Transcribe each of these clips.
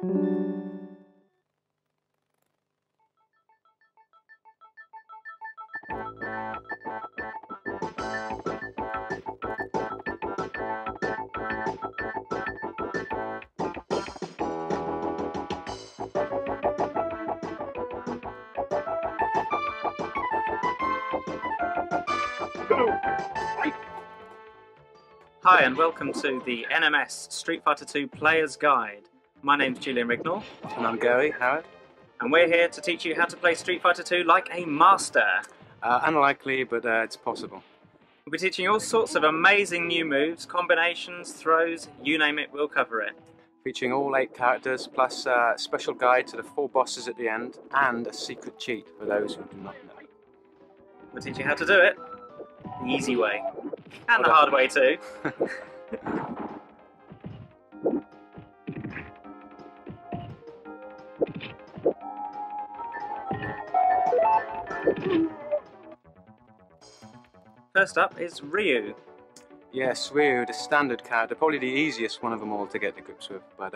Hi and welcome to the NMS Street Fighter II Player's Guide. My name's Julian Rignall. And I'm Gary Harrod. And we're here to teach you how to play Street Fighter II like a master. Unlikely, but it's possible. We'll be teaching you all sorts of amazing new moves, combinations, throws, you name it, we'll cover it. Featuring all 8 characters, plus a special guide to the 4 bosses at the end, and a secret cheat for those who do not know. We'll teach you how to do it the easy way. And the hard way too. First up is Ryu. Yes, Ryu, the standard character, probably the easiest one of them all to get to grips with, but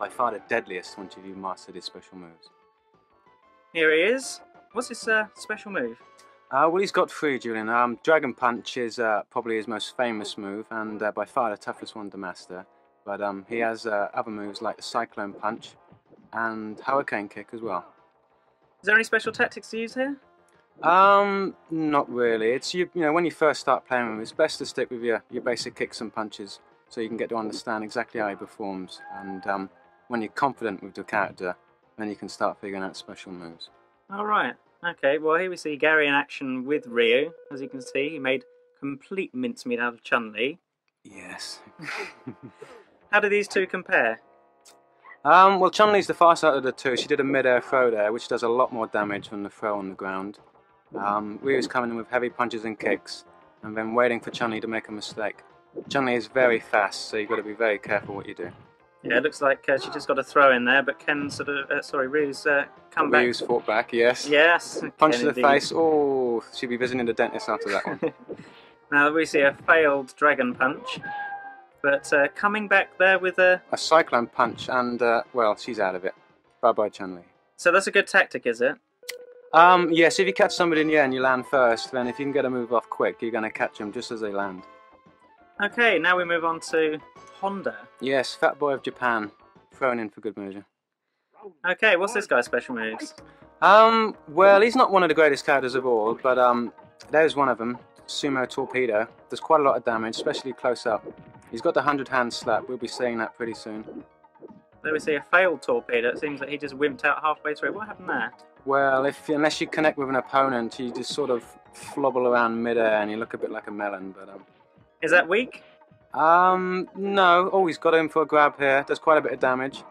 by far the deadliest once you've mastered his special moves. Here he is. What's his special move? Well, he's got 3, Julian. Dragon Punch is probably his most famous move, and by far the toughest one to master. But he has other moves like the Cyclone Punch and Hurricane Kick as well. Is there any special tactics to use here? Not really. It's you know, when you first start playing with him, it's best to stick with your basic kicks and punches, so you can get to understand exactly how he performs. And when you're confident with the character, then you can start figuring out special moves. All right. Okay, well here we see Gary in action with Ryu. As you can see, he made complete mincemeat out of Chumlee. Yes. How do these two compare? Well, Chumlee's the fastest out of the two. She did a mid-air throw there, which does a lot more damage than the throw on the ground. Ryu's coming in with heavy punches and kicks, and then waiting for Chumlee to make a mistake. Chumlee is very fast, so you've got to be very careful what you do. Yeah, it looks like she just got a throw in there, but Ken sort of, Ryu's come back. Ryu's fought back, yes. Yes. Punch to the face. Oh, she'll be visiting the dentist after that one. Now we see a failed Dragon Punch, but coming back there with a Cyclone Punch, and well, she's out of it. Bye-bye, Chumlee. So that's a good tactic, is it? Yes, if you catch somebody in the air and you land first, then if you can get a move off quick, you're going to catch them just as they land. Okay, now we move on to Honda. Yes, Fat Boy of Japan, thrown in for good measure. Okay, what's this guy's special moves? Well, he's not one of the greatest characters of all, but there's one of them, Sumo Torpedo. Does quite a lot of damage, especially close up. He's got the 100-hand slap, we'll be seeing that pretty soon. There we see a failed torpedo. It seems that he just wimped out halfway through. What happened there? Well, unless you connect with an opponent, you just sort of flobble around mid-air and you look a bit like a melon, but Is that weak? No. Oh, he's got him for a grab here. Does quite a bit of damage.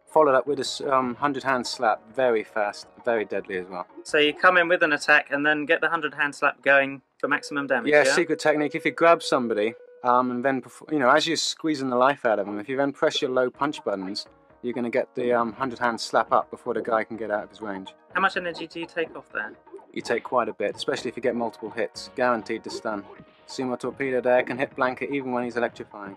Followed up with a 100-hand slap. Very fast. Very deadly as well. So you come in with an attack and then get the 100-hand slap going for maximum damage, yeah? Secret technique. If you grab somebody, and then, as you're squeezing the life out of them, if you then press your low punch buttons, you're going to get the 100-hand slap up before the guy can get out of his range. How much energy do you take off there? You take quite a bit, especially if you get multiple hits. Guaranteed to stun. Sumo Torpedo there can hit Blanket even when he's electrifying.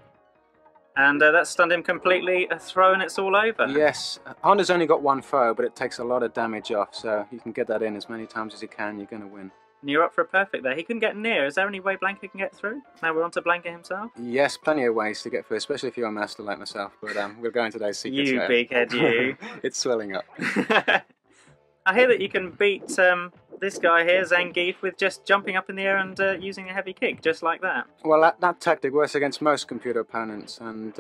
And that stunned him completely, a throw and it's all over. Yes, Honda's only got 1 throw, but it takes a lot of damage off, so you can get that in as many times as you can, you're going to win. And you're up for a perfect there. He couldn't get near. Is there any way Blanca can get through? Now we're on to Blanca himself? Yes, plenty of ways to get through, especially if you're a master like myself, but we'll go into those secrets. You big head, you. It's swelling up. I hear that you can beat this guy here, Zangief, with just jumping up in the air and using a heavy kick, just like that. Well, that tactic works against most computer opponents, and,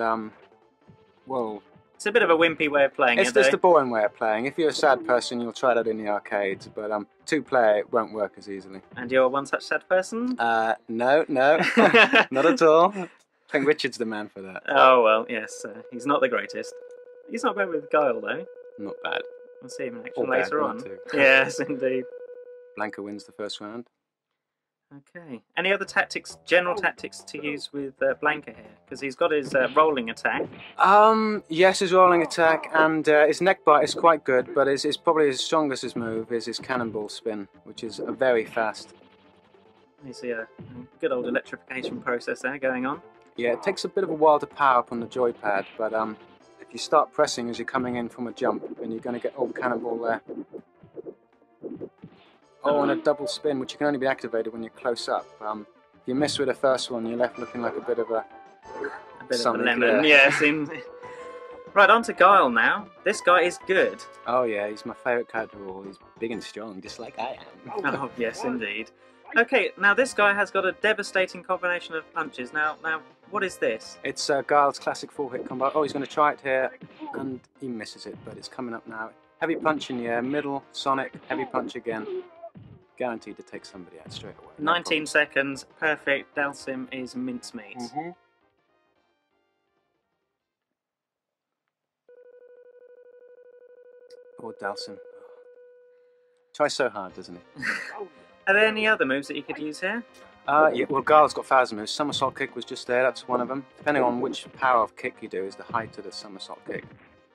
well... It's a bit of a wimpy way of playing It's just a boring way of playing. If you're a sad person, you'll try that in the arcades, but 2-player, it won't work as easily. And you're one such sad person? No, not at all. I think Richard's the man for that. Oh, well, yes, he's not the greatest. He's not bad with Guile, though. Not bad. We'll see him in action later on. Too. Yes, indeed. Blanca wins the first round. Okay. Any other tactics, general tactics to use with Blanca here? Because he's got his rolling attack. Yes, his rolling attack, and his neck bite is quite good, but it's probably his strongest move is his cannonball spin, which is very fast. You see a good old electrification process there going on. Yeah, it takes a bit of a while to power up on the joypad, but if you start pressing as you're coming in from a jump, then you're going to get old cannonball there. Oh, and a double spin, which can only be activated when you're close up. If you miss with the first one, you're left looking like a bit of a lemon. Yeah, seems. Right, on to Guile now. This guy is good. Oh yeah, he's my favourite character of all. He's big and strong, just like I am. Oh yes, indeed. Okay, now this guy has got a devastating combination of punches. Now, what is this? It's Guile's classic 4-hit combo. Oh, he's going to try it here, and he misses it, but it's coming up now. Heavy punch in the air, middle, Sonic, heavy punch again. Guaranteed to take somebody out straight away. 19 seconds, perfect. Dalsim is mincemeat. Poor Dalsim. Tries so hard, doesn't he? Are there any other moves that you could use here? Yeah, well, Guile's got 1,000 moves. Somersault kick was just there, that's one of them. Depending on which power of kick you do is the height of the somersault kick.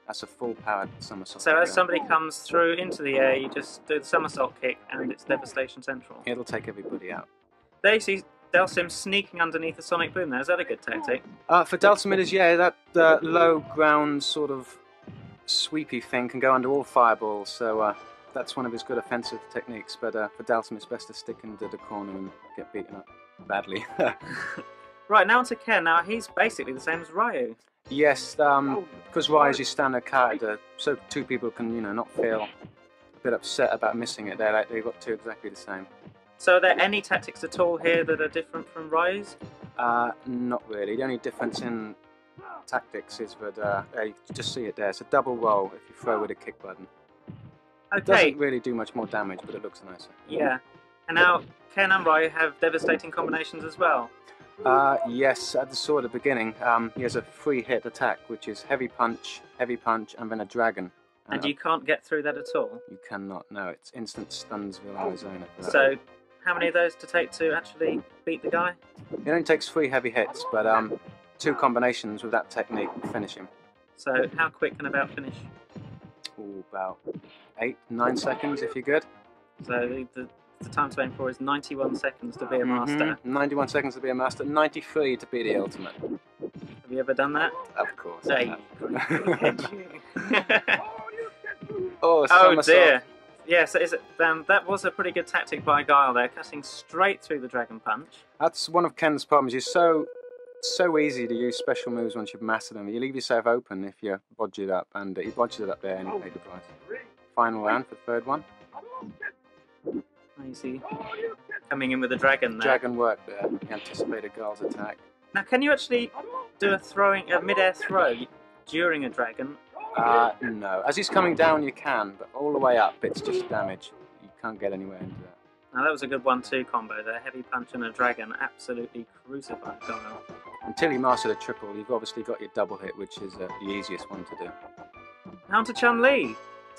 That's a full powered somersault kick. So as somebody comes through into the air, you just do the somersault kick and it's devastation central. It'll take everybody out. There you see Dalsim sneaking underneath the sonic boom there. Is that a good tactic? For Dalsim it is, yeah, that low ground sort of sweepy thing can go under all fireballs, so that's one of his good offensive techniques, but for Dalsim it's best to stick into the corner and get beaten up badly. Right, now on to Ken. Now he's basically the same as Ryu. Yes, because Ryu is your standard character, so two people can, you know, not feel a bit upset about missing it. They've got two exactly the same. So are there any tactics at all here that are different from Ryu's? Not really. The only difference in tactics is that you just see it there. It's a double roll if you throw with a kick button. Okay. It doesn't really do much more damage, but it looks nicer. Yeah. And now Ken and Ryu have devastating combinations as well. Yes, at the sort of beginning, he has a 3-hit attack, which is heavy punch, and then a dragon. And you can't get through that at all? You cannot, no. It's instant Stunsville, Arizona. So, how many of those to take to actually beat the guy? It only takes 3 heavy hits, but 2 combinations with that technique will finish him. So, how quick can a bout finish? Ooh, about 8-9 seconds if you're good. So, the time to aim for is 91 seconds to be a master. 91 seconds to be a master, 93 to be the ultimate. Have you ever done that? Of course. Hey. Oh dear. Yes, that was a pretty good tactic by Guile there, cutting straight through the dragon punch. That's one of Ken's problems. You're so easy to use special moves once you've mastered them. You leave yourself open if you bodge it up, and he bodged it up there and he paid the price. Final round for the third one. You see, coming in with the dragon there. Dragon work there. He anticipated Guile's attack. Now, can you actually do a mid-air throw during a dragon? No. As he's coming down, you can, but all the way up, it's just damage. You can't get anywhere into that. Now, that was a good 1-2 combo there. Heavy punch and a dragon absolutely crucified Guile. Until you master the triple, you've obviously got your double hit, which is the easiest one to do. Now to Chumlee.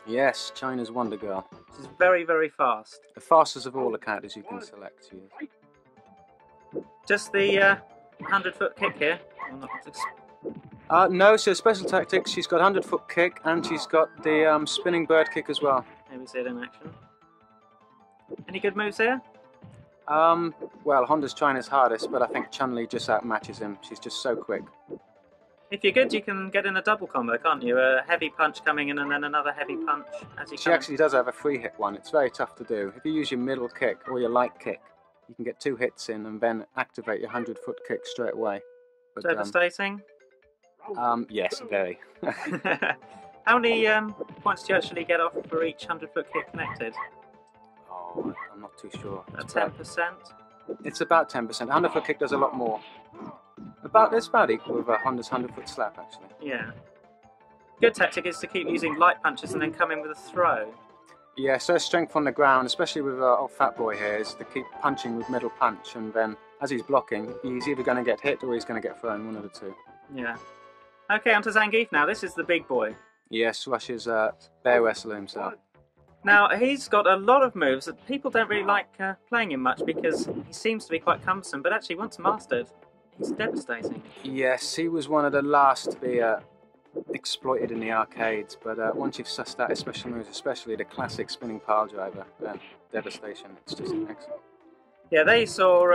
Yes, China's Wonder Girl. She's very, very fast. The fastest of all the characters you can select. Just the 100-foot kick here. No, so special tactics, she's got 100-foot kick and she's got the spinning bird kick as well. Here we see it in action. Any good moves here? Well, Honda's China's hardest, but I think Chumlee just outmatches him. She's just so quick. If you're good, you can get in a double combo, can't you? A heavy punch coming in and then another heavy punch as you come. She actually does have a 3-hit one. It's very tough to do. If you use your middle kick or your light kick, you can get 2 hits in and then activate your 100-foot kick straight away. But, devastating? Yes, very. How many points do you actually get off for each 100-foot kick connected? Oh, I'm not too sure. 10%? It's about 10%. 100-foot kick does a lot more. It's about equal with Honda's 100-foot slap, actually. Yeah. Good tactic is to keep using light punches and then come in with a throw. Yeah, so strength on the ground, especially with old fat boy here, is to keep punching with middle punch, and then as he's blocking, he's either going to get hit or he's going to get thrown, one of the two. Yeah. Okay, on to Zangief now. This is the big boy. Yes, Russia's bear wrestler himself. Now, he's got a lot of moves that people don't really like playing him much because he seems to be quite cumbersome, but actually once mastered, he's devastating. Yes, he was one of the last to be exploited in the arcades, but once you've sussed out his special moves, especially the classic spinning pile driver, devastation, it's just excellent. Yeah, they saw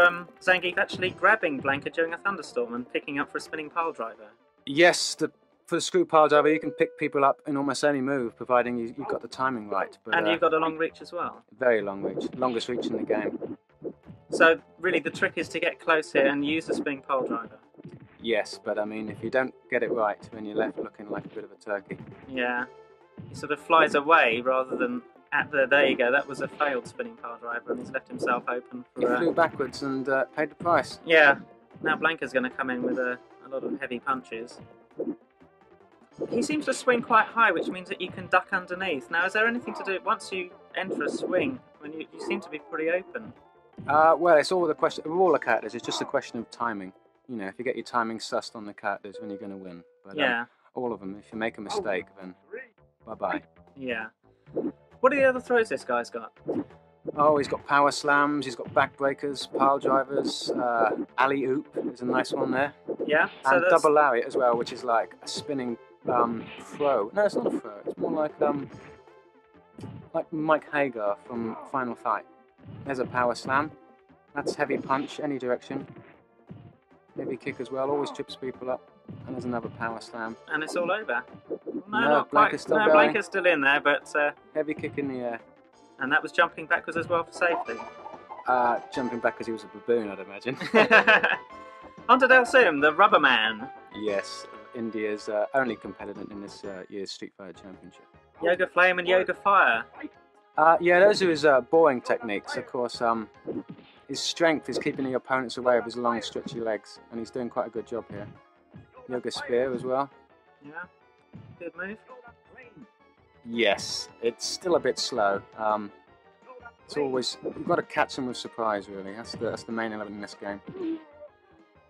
Zangief actually grabbing Blanka during a thunderstorm and picking up for a spinning pile driver. Yes, the for the screw pile driver, you can pick people up in almost any move, providing you've got the timing right. But, and you've got a long reach as well. Very long reach, longest reach in the game. So really, the trick is to get close here and use the spinning pile driver. Yes, but I mean, if you don't get it right, then you're left looking like a bit of a turkey. Yeah, he sort of flies away rather than at the. There you go. That was a failed spinning pile driver, and he's left himself open for. He flew backwards and paid the price. Yeah. Now Blanca's going to come in with a lot of heavy punches. He seems to swing quite high, which means that you can duck underneath. Now, is there anything to do once you enter a swing? When you seem to be pretty open. Well, it's all the question of all the characters. It's just a question of timing. You know, if you get your timing sussed on the characters, when you're going to win. But yeah. All of them. If you make a mistake, then bye-bye. Yeah. What are the other throws this guy's got? Oh, he's got power slams. He's got backbreakers, pile drivers. Alley oop is a nice one there. Yeah. So and double lariat as well, which is like a spinning throw. No, it's not a throw. It's more like Mike Hagar from Final Fight. There's a power slam. That's heavy punch, any direction. Heavy kick as well, always trips people up. And there's another power slam. And it's all over. No, no, not Blanca's quite. still No, going. Blanca's still in there, but... heavy kick in the air. And that was jumping backwards as well for safety. Jumping back because he was a baboon, I'd imagine. On to Dalsim, the Rubber Man. Yes, India's only competitor in this year's Street Fighter Championship. Yoga Flame and Yoga Fire. Yeah, those are his boring techniques. Of course, his strength is keeping the opponents away with his long, stretchy legs, and he's doing quite a good job here. Yoga Spear as well. Yeah, good move. Yes, it's still a bit slow. It's always you've got to catch him with surprise. Really, that's the main element in this game.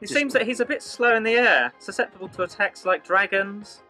It seems that he's a bit slow in the air, susceptible to attacks like dragons.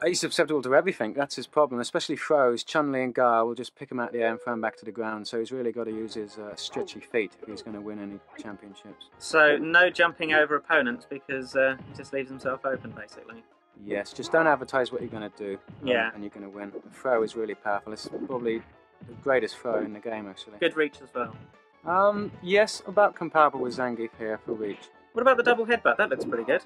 He's susceptible to everything. That's his problem, especially throws. Chumlee and Gar will just pick him out of the air and throw him back to the ground. So he's really got to use his stretchy feet if he's going to win any championships. So no jumping over opponents because he just leaves himself open, basically. Yes, just don't advertise what you're going to do. Yeah. And you're going to win. The throw is really powerful. It's probably the greatest throw in the game, actually. Good reach as well. Yes, about comparable with Zangief here for reach. What about the double headbutt? That looks pretty good.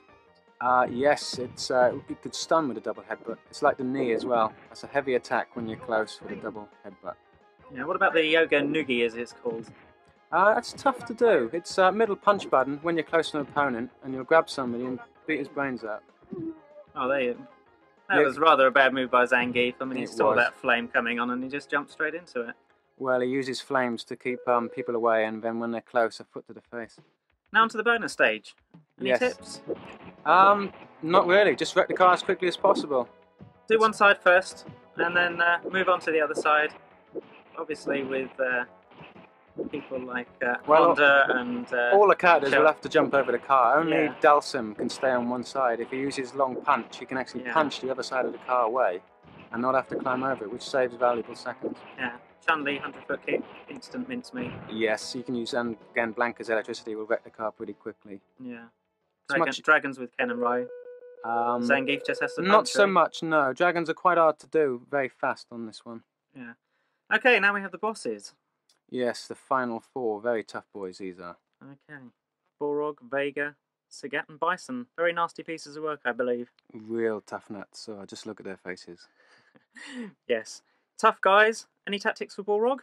Yes, it's you could stun with a double headbutt. It's like the knee as well. That's a heavy attack when you're close with a double headbutt. Yeah. What about the Yoga Noogie, as it's called? That's tough to do. It's middle punch button when you're close to an opponent, and you'll grab somebody and beat his brains out. Oh, there you. That was rather a bad move by Zangief. I mean, he saw that flame coming on and he just jumped straight into it. Well, he uses flames to keep people away, and then when they're close, a foot to the face. Now onto the bonus stage. Any tips? Not really. Just wreck the car as quickly as possible. Do one side first, and then move on to the other side. Obviously, with people like Honda and... all the characters will have to jump over the car. Only Yeah. Dalsim can stay on one side. If he uses long punch, he can actually punch the other side of the car away and not have to climb over it, which saves valuable seconds. Yeah. Chumlee, 100-foot kick, instant mincemeat. Yes, you can use, and again, Blanca's electricity will wreck the car pretty quickly. Yeah. Dragons with Ken and Rai. Zangief just has to punch Not so him. much, no. Dragons are quite hard to do, very fast on this one. Yeah. Okay, now we have the bosses. Yes, the final four, very tough boys these are. Okay. Balrog, Vega, Sagat and Bison. Very nasty pieces of work, I believe. Real tough nuts, so just look at their faces. Yes. Tough guys. Any tactics for Balrog?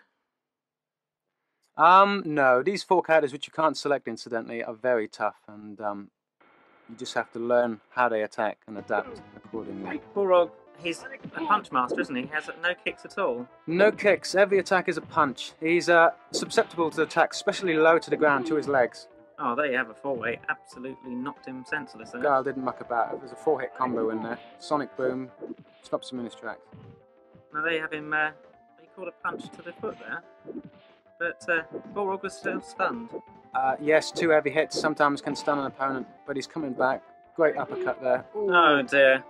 No. These four characters, which you can't select incidentally, are very tough, and you just have to learn how they attack and adapt accordingly. Balrog, he's a punch master, isn't he? He has no kicks at all. No kicks. Every attack is a punch. He's susceptible to attacks, especially low to the ground, to his legs. Oh, there you have a four-way. Absolutely knocked him senseless there. Guile didn't muck about. There's a four-hit combo in there. Sonic Boom stops him in his tracks. Now there you have him, he called a punch to the foot there. But Balrog was still stunned. Yes, two heavy hits sometimes can stun an opponent, but he's coming back. Great uppercut there. Ooh. Oh dear.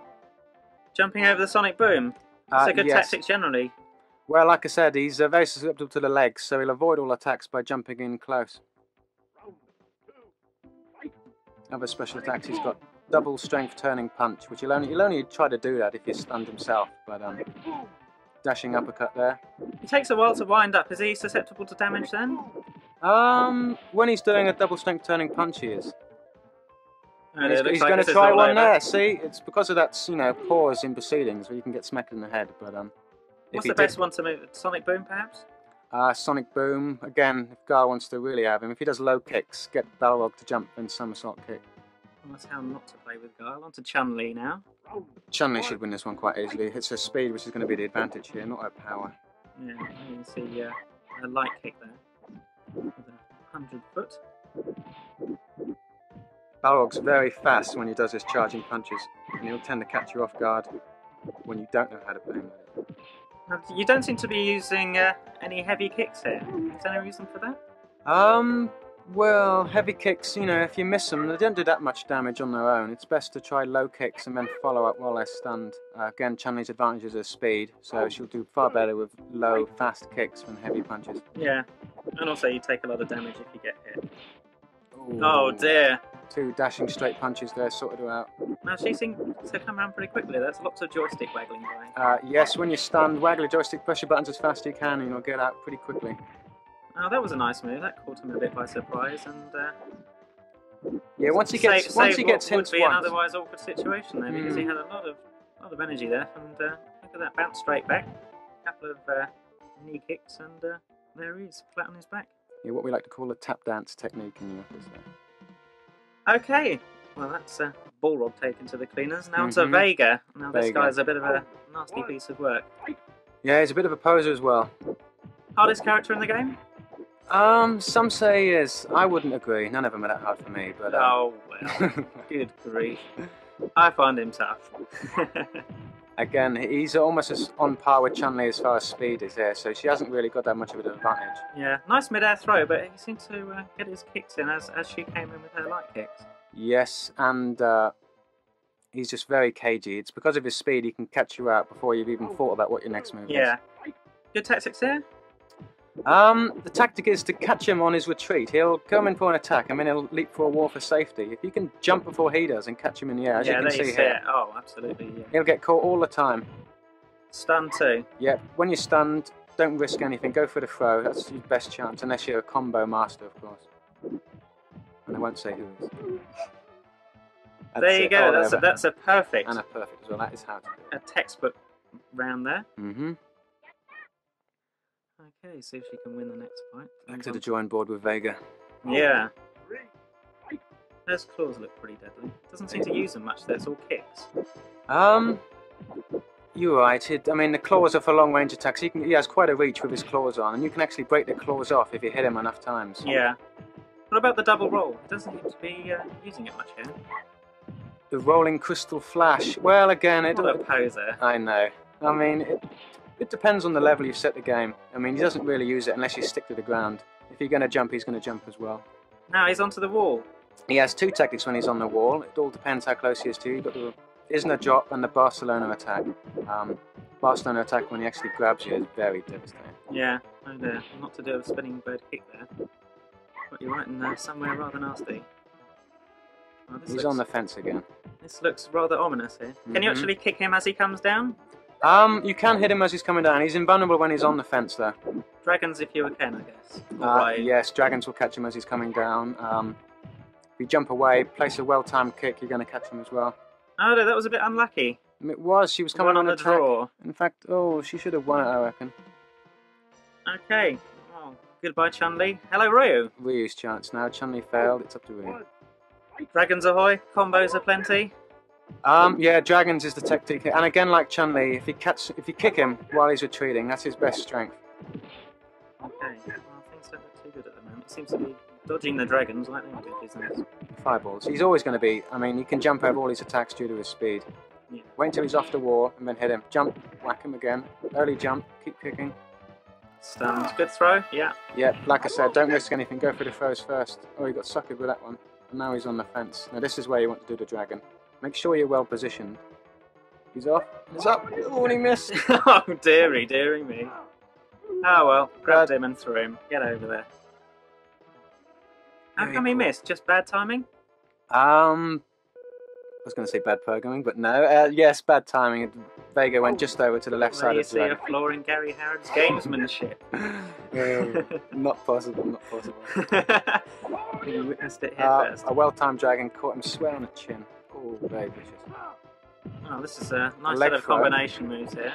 Jumping over the Sonic Boom. It's a good tactic generally. Well, like I said, he's very susceptible to the legs, so he'll avoid all attacks by jumping in close. Other special attacks, he's got double strength turning punch, which he'll only try to do that if he's stunned himself, but dashing uppercut there. It takes a while to wind up. Is he susceptible to damage then? When he's doing a double strength turning punch, he is. And He's, it looks he's like going this to is try all one over. there. See, it's because of that, you know, pause in proceedings where you can get smacked in the head. But What's the best one to move? Sonic Boom, perhaps? Sonic Boom again. If Gar wants to really have him, if he does low kicks, get Balrog to jump and somersault kick. Well, that's how not to play with Guile. On to Chumlee now. Chumlee should win this one quite easily. It's her speed which is going to be the advantage here, not her power. Yeah, you can see a light kick there. With a 100-foot. Balrog's very fast when he does his charging punches, and he'll tend to catch you off guard when you don't know how to play him. Now, you don't seem to be using any heavy kicks here. Is there any reason for that? Well, heavy kicks, you know, if you miss them, they don't do that much damage on their own. It's best to try low kicks and then follow up while they're stunned. Again, Chumlee's advantage is her speed, so she'll do far better with low, fast kicks than heavy punches. Yeah, and also you take a lot of damage if you get hit. Ooh. Oh dear! 2 dashing straight punches there sorted her out. Now she seems to come around pretty quickly. There's lots of joystick waggling going. Yes, when you're stunned, waggle the joystick, press your buttons as fast as you can, and you'll get out pretty quickly. Oh, that was a nice move. That caught him a bit by surprise, and yeah, once he gets what hints would be an once. otherwise awkward situation there, because he had a lot of energy there, and look at that, bounce straight back, a couple of knee kicks, and there he is, flat on his back. Yeah, what we like to call a tap dance technique in the office there. Okay, well that's Balrog taken to the cleaners. Now onto Vega. Now this Vega. guy's a bit of a nasty piece of work. Yeah, he's a bit of a poser as well. Hardest character in the game? Some say he is. I wouldn't agree. None of them are that hard for me, but... Oh, well, good grief. I find him tough. Again, he's almost as on par with Chumlee as far as speed is here, so she hasn't really got that much of an advantage. Yeah, nice mid-air throw, but he seemed to get his kicks in as she came in with her light kicks. Yes, and he's just very cagey. It's because of his speed he can catch you out before you've even thought about what your next move is. Yeah. Good tactics here? The tactic is to catch him on his retreat. He'll come in for an attack and then he'll leap for a wall for safety. If you can jump before he does and catch him in the air, as you can see here, Oh, absolutely. Yeah. he'll get caught all the time. Stun too. Yeah, when you're stunned, don't risk anything. Go for the throw. That's your best chance, unless you're a combo master, of course. And I won't say who is. There you go. That's a perfect. And a perfect as well. That is how to do it. A textbook round there. Mm-hmm. Okay, see if she can win the next fight. Back to the drawing board with Vega. Yeah. Those claws look pretty deadly. Doesn't seem to use them much. That's all kicks. You're right. I mean, the claws are for long-range attacks. He has quite a reach with his claws on, and you can actually break the claws off if you hit him enough times. Yeah. What about the double roll? He doesn't seem to be using it much here. The rolling crystal flash. Well, again, What a poser. I know. I mean, it depends on the level you've set the game. I mean, he doesn't really use it unless you stick to the ground. If you're going to jump, he's going to jump as well. Now he's onto the wall. He has 2 tactics when he's on the wall. It all depends how close he is to you. You've got the Isna drop and the Barcelona attack. Barcelona attack, when he actually grabs you, is very devastating. Yeah, and not to do a spinning bird kick there. But you're right in somewhere rather nasty. Oh, He's on the fence again. This looks rather ominous here. Can you actually kick him as he comes down? You can hit him as he's coming down. He's invulnerable when he's on the fence, though. Dragons if you can, I guess. Yes, dragons will catch him as he's coming down. If you jump away, place a well-timed kick, you're going to catch him as well. Oh, no, that was a bit unlucky. It was. She was coming One on the attack. draw. In fact, she should have won it, I reckon. Okay. Oh, goodbye, Chumlee. Hello, Ryu. Ryu's chance now. Chumlee failed. It's up to Ryu. Dragons ahoy. Combos are plenty. Yeah, dragons is the tactic. And again, like Chumlee, if you kick him while he's retreating, that's his best strength. Okay. Well, things don't look too good at the moment. He seems to be dodging the dragons like they do business. Fireballs. He's always going to be. I mean, he can jump over all his attacks due to his speed. Yeah. Wait until he's off the wall and then hit him. Jump, whack him again. Early jump, keep kicking. Stunned. Good throw. Yeah. Yeah, like I said, don't risk anything. Go for the throws first. Oh, he got suckered with that one. And now he's on the fence. Now this is where you want to do the dragon. Make sure you're well positioned. He's off. He's up. Oh, and he missed. Oh, dearie me. Oh well, grabbed him and threw him. Get over there. How come he missed? Just bad timing? I was going to say bad programming, but no. Yes, bad timing. Vega went just over to the left side of the dragon. You see a flaw in Gary Harrod's gamesmanship. Not possible, not possible. think you witnessed it here first. A well-timed dragon caught him square on the chin. Oh, very vicious. Oh, this is a nice leg set of throw. combination moves here.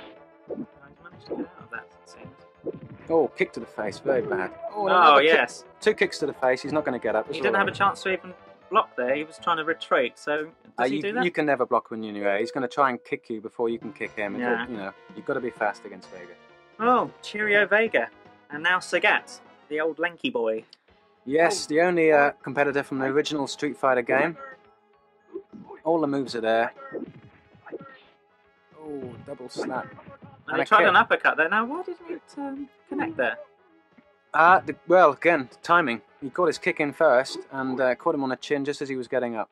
Oh, he's managed to get out of that, it seems. Oh, kick to the face, very bad. Oh, another yes. Two kicks to the face, he's not going to get up. He didn't have a chance to even block there, he was trying to retreat, so does he do that? You can never block when you're new. He's going to try and kick you before you can kick him. Yeah. You know, you've got to be fast against Vega. Oh, cheerio Vega. And now Sagat, the old lanky boy. Yes, the only competitor from the original Street Fighter game. All the moves are there. Oh, double slap. And he tried an uppercut there. Now, why didn't it connect there? Well, again, timing. He got his kick in first and caught him on the chin just as he was getting up.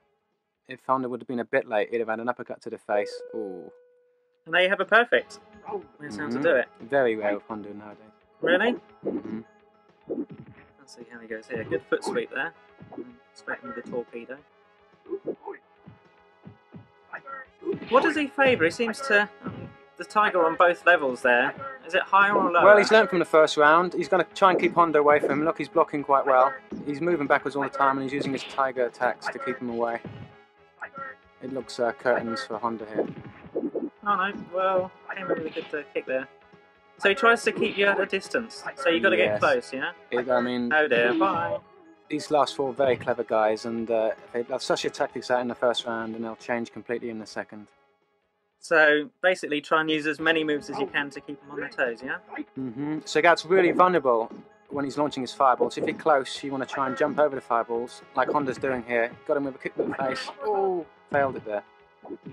If Honda would have been a bit late, he'd have had an uppercut to the face. Ooh. And there you have a perfect. That's how to do it. Very rare with Honda nowadays. Really? Mm-hmm. Let's see how he goes here. Good foot sweep there. Straight into the torpedo. What does he favour? He seems to... the tiger on both levels there. Is it higher or lower? Well, he's learnt from the first round. He's going to try and keep Honda away from him. Look, he's blocking quite well. He's moving backwards all the time and he's using his tiger attacks to keep him away. It looks curtains for Honda here. Oh no, well, came in with a good kick there. So he tries to keep you at a distance. So you've got to get close, yeah? I mean... Oh dear, bye. These last four very clever guys and they'll suss your tactics out in the first round and they'll change completely in the second. So basically try and use as many moves as you can to keep them on their toes, yeah? Mm-hmm. Sagat's really vulnerable when he's launching his fireballs. If you're close, you want to try and jump over the fireballs, like Honda's doing here. Got him with a kick to the face. Oh, failed it there.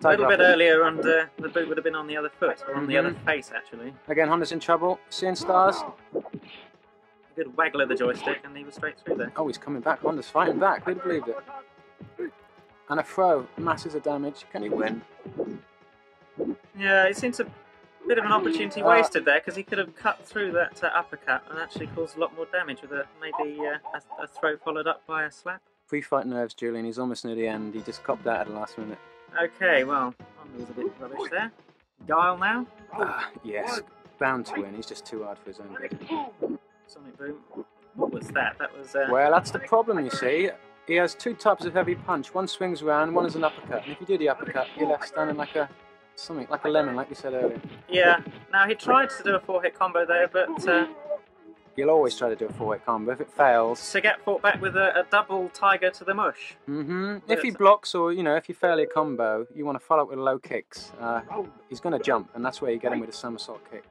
A little bit earlier and the boot would have been on the other foot, or on the other face actually. Again, Honda's in trouble. Seeing stars. A good waggle of the joystick and he was straight through there. Oh, he's coming back. Honda's fighting back. Who'd have believed it? And a throw. Masses of damage. Can he win? Yeah, it seems a bit of an opportunity wasted there because he could have cut through that uppercut and actually caused a lot more damage with maybe a throw followed up by a slap. Pre-fight nerves, Julian. He's almost near the end. He just copped out at the last minute. Okay, well, Honda was a bit rubbish there. Guile now? Yes, bound to win. He's just too hard for his own good. Sonic Boom. What was that? That was... Well, that's the problem, you see. He has two types of heavy punch. One swings around, one is an uppercut. And if you do the uppercut, you're left standing like a lemon, like you said earlier. Yeah. Now, he tried to do a 4-hit combo there, but... You'll always try to do a 4-hit combo. If it fails... Sagat fought back with a double tiger to the mush. Mm-hmm. If he blocks or, if you fail a combo, you want to follow up with low kicks. He's going to jump, and that's where you get him with a somersault kick.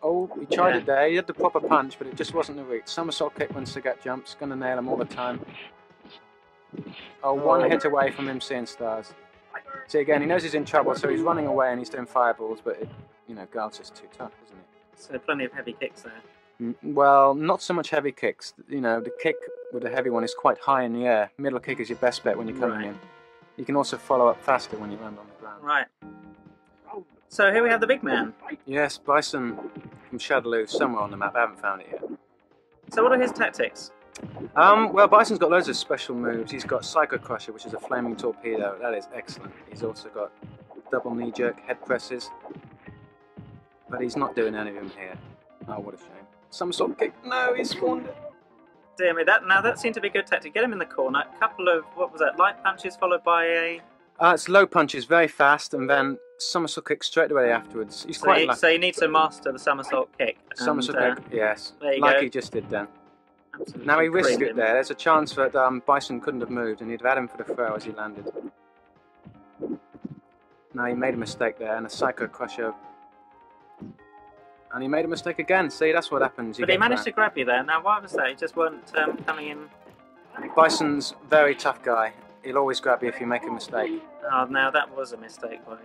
Oh, he tried it there. He had the proper punch, but it just wasn't the reach. Somersault kick when Sagat jumps. Going to nail him all the time. Oh, one hit away from him seeing stars. See, again, he knows he's in trouble, so he's running away and he's doing fireballs, but, Guile's just too tough, isn't it? So plenty of heavy kicks there. Well, not so much heavy kicks. The kick with the heavy one is quite high in the air. Middle kick is your best bet when you're coming in. You can also follow up faster when you land on the ground. Right. So here we have the big man. Yes, Bison from Shadaloo, somewhere on the map. I haven't found it yet. So what are his tactics? Well, Bison's got loads of special moves. He's got Psycho Crusher, which is a flaming torpedo. That is excellent. He's also got double knee jerk, head presses. But he's not doing any of them here. Oh, what a shame. Somersault kick. No, he's spawned it. Dear me, that seemed to be a good tactic. Get him in the corner. A couple of, light punches followed by a... It's low punches, very fast, and then somersault kick straight away afterwards. He's quite lucky. So you need to master the somersault kick. Somersault kick, yes. There you go. Like he just did then. Absolutely now he risked it there. There's a chance that Bison couldn't have moved, and he'd have had him for the throw as he landed. Now he made a mistake there, and a Psycho Crusher... And he made a mistake again. See, that's what happens. But he managed to grab you there. Now, why was that? He just weren't coming in... Bison's a very tough guy. He'll always grab you if you make a mistake. Oh, now that was a mistake by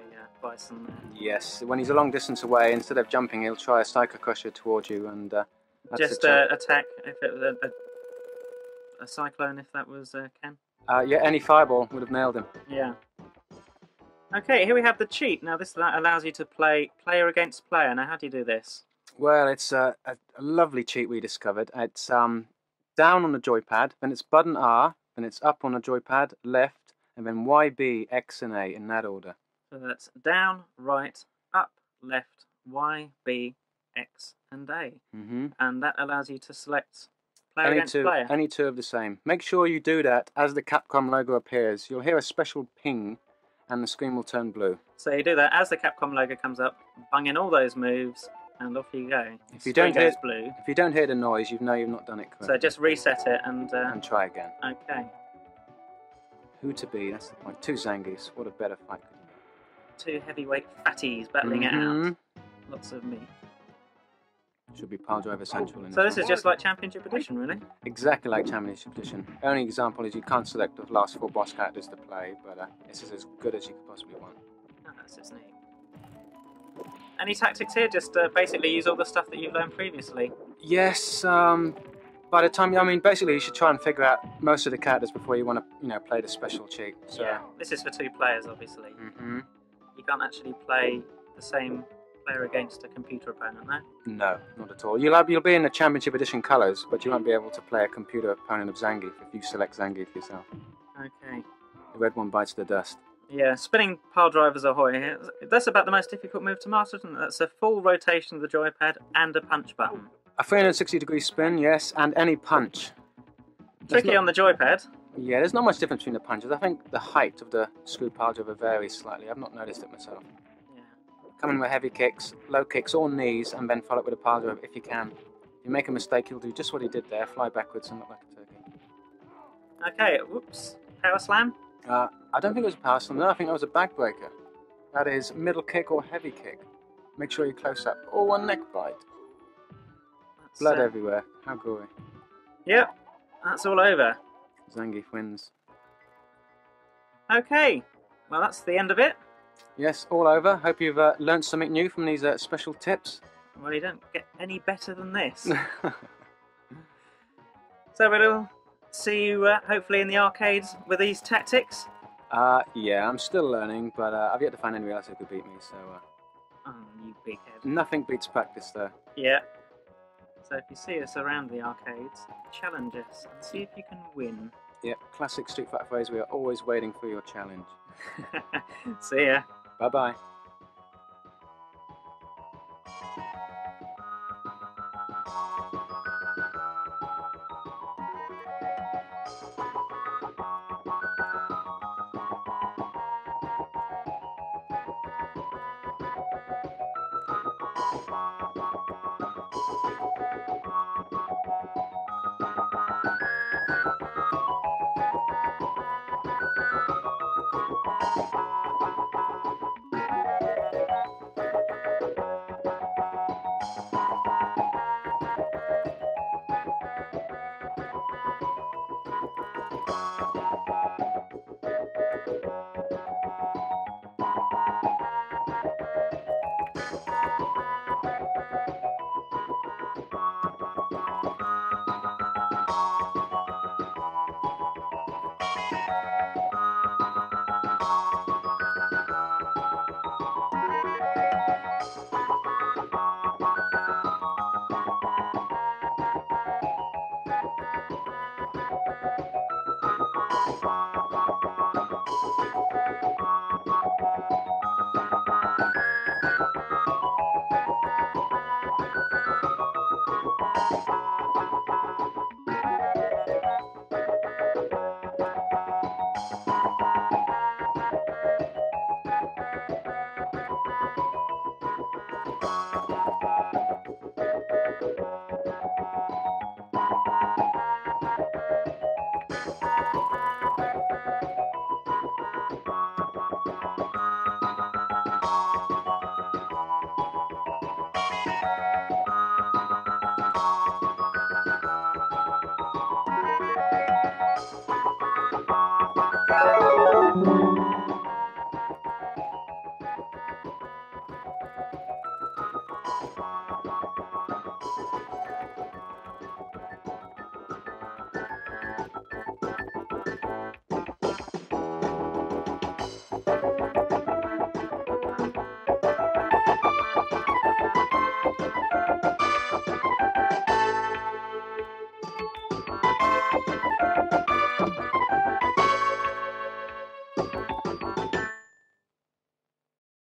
Bison there. Yes, when he's a long distance away, instead of jumping, he'll try a Psycho Crusher towards you, and that's just attack if it was a cyclone. If that was Ken. Yeah, any fireball would have nailed him. Yeah. Okay, here we have the cheat. Now this allows you to play player against player. Now how do you do this? Well, it's a lovely cheat we discovered. It's down on the joypad, then it's button R, then it's up on the joypad, left, and then Y, B, X, and A in that order. So that's down, right, up, left, Y, B, X, and A. Mm-hmm. And that allows you to select Player against player. Any two of the same. Make sure you do that as the Capcom logo appears. You'll hear a special ping and the screen will turn blue. So you do that as the Capcom logo comes up, bung in all those moves, and off you go. If you don't hear blue. If you don't hear the noise, you know you've not done it correctly. So just reset it and try again. Okay. Who to be? That's the point. 2 Zangiefs. What a better fight could you 2 heavyweight fatties battling it out. Lots of meat. Should be pile driver central. So this is just like Championship Edition, really? Exactly like Championship Edition. The only example is you can't select the last 4 boss characters to play, but this is as good as you could possibly want. Oh, that's just neat. Any tactics here? Just basically use all the stuff that you've learned previously? Yes, by the time, basically you should try and figure out most of the characters before you want to, play the special cheat. So. Yeah, this is for 2 players, obviously. You can't actually play the same player against a computer opponent, no? No, not at all. You'll be in the Championship Edition colours, but you won't be able to play a computer opponent of Zangief if you select Zangief yourself. Okay. The red one bites the dust. Yeah, spinning pile drivers ahoy. That's about the most difficult move to master, isn't it? That's a full rotation of the joypad and a punch button. A 360-degree spin, yes, and any punch. Tricky on the joypad. Yeah, there's not much difference between the punches. I think the height of the screw pile driver varies slightly. I've not noticed it myself. Yeah. Come in with heavy kicks, low kicks or knees, and then follow it with a pile driver if you can. If you make a mistake, you'll do just what he did there, fly backwards and look like a turkey. Okay, whoops. Power slam? I don't think it was a power slam. No, I think that was a backbreaker. That is middle kick or heavy kick. Make sure you're close up. Oh, a neck bite. Blood everywhere. How gory. Yep, that's all over. Zangief wins. Okay, well that's the end of it. Yes, all over. Hope you've learned something new from these special tips. Well, you don't get any better than this. So we'll see you hopefully in the arcades with these tactics. Yeah, I'm still learning, but I've yet to find anybody else who could beat me, so... Oh, you big head. Nothing beats practice, though. Yeah. So if you see us around the arcades, challenge us and see if you can win. Yep, classic Street Fighter phrase, we are always waiting for your challenge. See ya. Bye-bye.